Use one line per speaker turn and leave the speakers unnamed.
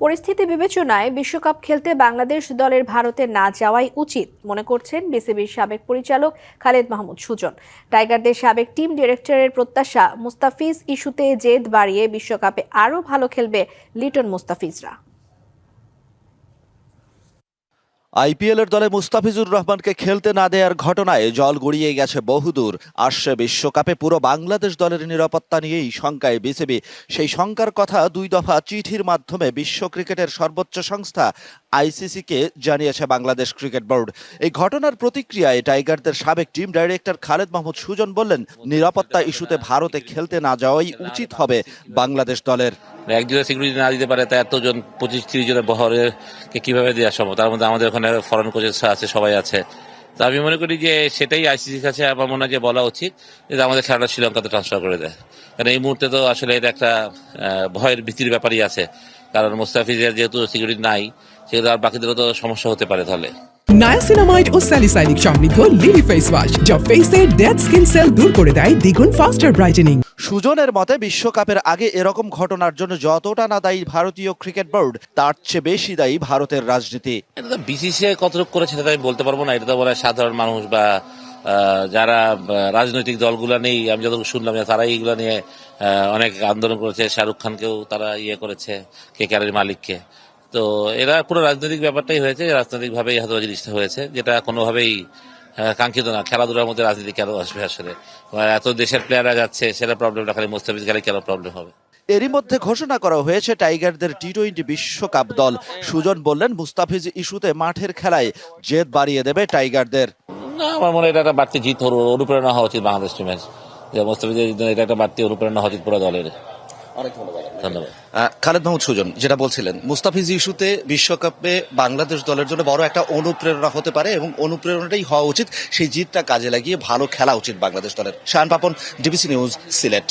পরিস্থিতি বিবেচনায় বিশ্বকাপ খেলতে বাংলাদেশ দলের ভারতে না যাওয়াই উচিত মনে করছেন বিসিবির সাবেক পরিচালক খালেদ মাহমুদ সুজন। টাইগারদের সাবেক টিম ডিরেক্টরের প্রত্যাশা, মুস্তাফিজ ইস্যুতে জেদ বাড়িয়ে বিশ্বকাপে আরও ভালো খেলবে লিটন মুস্তাফিজরা।
আইপিএলের দলে মুস্তাফিজুর রহমানকে খেলতে না দেওয়ার ঘটনায় জল গড়িয়ে গেছে বহুদূর। আসছে বিশ্বকাপে পুরো বাংলাদেশ দলের নিরাপত্তা নিয়েই শঙ্কায় বিসিবি। সেই শঙ্কার কথা 2 দফা চিঠির মাধ্যমে বিশ্ব ক্রিকেটের সর্বোচ্চ সংস্থা আইসিসিকে জানিয়েছে বাংলাদেশ ক্রিকেট বোর্ড। এই ঘটনার প্রতিক্রিয়ায় টাইগারদের সাবেক টিম ডাইরেক্টর খালেদ মাহমুদ সুজন বললেন, নিরাপত্তা ইস্যুতে ভারতে খেলতে না যাওয়াই উচিত হবে বাংলাদেশ দলের।
একজনের সিকিউরিটি না দিতে পারে তা এতজন 25-30 জনের বহরকে কিভাবে দেওয়া সম্ভব? তার মধ্যে আমাদের ওখানে ফরেন কোচেস আছে, সবাই আছে। তো আমি মনে করি যে সেটাই আইসিসির কাছে আমার মনে হয় যে বলা উচিত যে আমাদের খেলাটা শ্রীলঙ্কাতে ট্রান্সফার করে দেয়। কারণ এই মুহূর্তে তো আসলে এটা একটা ভয়ের ভীতির ব্যাপারই আছে। কারণ মুস্তাফিজের যেহেতু সিকিউরিটি নাই, সেগুলো আর বাকিদেরও তো সমস্যা হতে পারে। তাহলে
নায়াসিনামাইড ও স্যালিসাইলিক সমৃদ্ধ লিলি ফেস ওয়াশ যা ফেসের ডেড স্কিন সেল দূর করে দেয় দ্বিগুণ ফাস্টার ব্রাইটেনিং।
সুজনের মতে বিশ্বকাপের আগে এরকম ঘটনার জন্য যতটা না দায়ী ভারতীয় ক্রিকেট বোর্ড, তার চেয়ে বেশি দায়ী ভারতের রাজনীতি।
এটা তো বিসিসিআই কতটুকু করেছে সেটা আমি বলতে পারবো না। এটা তো বলে সাধারণ মানুষ বা যারা রাজনৈতিক দলগুলো নেই, আমি যতটুকু শুনলাম তারাই এগুলো নিয়ে অনেক আন্দোলন করেছে। শাহরুখ খানকেও তারা করেছে, কেকেআরের মালিককে। তো এরা পুরো রাজনৈতিক ব্যাপারটাই হয়েছে, রাজনৈতিক ভাবেই হয়তো জিনিসটা হয়েছে, যেটা কোনোভাবেই কাঙ্ক্ষিত না। খেলাধুলার মধ্যে রাজনীতি কেন আসবে? আসলে এত দেশের প্লেয়াররা যাচ্ছে, সেটা প্রবলেমটা খালি মুস্তাফিজ গেলে কেন প্রবলেম হবে?
এরই মধ্যে ঘোষণা করা হয়েছে টাইগারদের টি-20 বিশ্বকাপ দল। সুজন বললেন, মুস্তাফিজ ইস্যুতে মাঠের খেলায় জেদ বাড়িয়ে দেবে টাইগারদের।
না, আমার মনে হয় এটা একটা বাড়তি জিত অনুপ্রেরণা হওয়া উচিত বাংলাদেশ টিমের। যে মুস্তাফিজের এটা একটা বাড়তি অনুপ্রেরণা হওয়া উচিত পুরো দলের। ধন্যবাদ।
খালেদ মাহমুদ সুজন যেটা বলছিলেন, মুস্তাফিজ ইস্যুতে বিশ্বকাপে বাংলাদেশ দলের জন্য বড় একটা অনুপ্রেরণা হতে পারে এবং অনুপ্রেরণাটাই হওয়া উচিত। সেই জিতটা কাজে লাগিয়ে ভালো খেলা উচিত বাংলাদেশ দলের। Shahan Papon, DBC news, Sylhet.